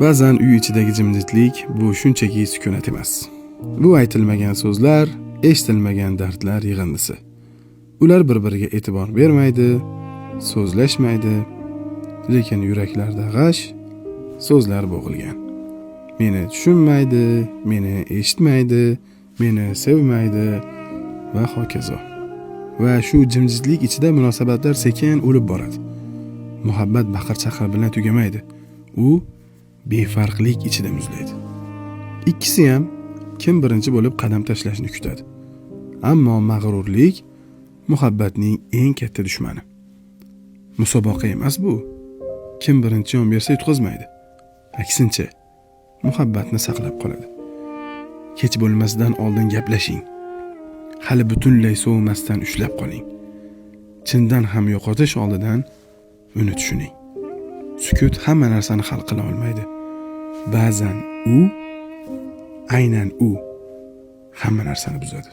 Ba'zan uy ichidagi jimjitlik bu shunchaki sukunat emas. Bu aytilmagan so'zlar, eshitilmagan dardlar yig'indisi. Ular bir-biriga e'tibor bermaydi, so'zlashmaydi, lekin yuraklarda g'ash, so'zlar bo'g'ilgan. Meni tushunmaydi, meni eshitmaydi, meni sevmaydi va hokazo. Va shu jimjitlik ichida munosabatlar sekin o'lib boradi. Muhabbat baqir-chaqir bilan tugamaydi. U befarqlik ichida muzlaydi. Ikkisi ham kim birinchi bo'lib qadam tashlashni kutadi. Ammo mag'rurlik muhabbatning eng katta dushmani. Musobaqa emas bu. Kim birinchi yon bersa yutqazmaydi. Aksincha, muhabbatni saqlab qoladi. Kech bo'lmasdan oldin gaplashing. Hali butunlay sovimasdan ushlab qoling. Chindan ham yo'qotish oldidan uni tushuning. Sukut hamma narsani hal qila olmaydi. Ba'zan aynan u hamma narsani buzadi.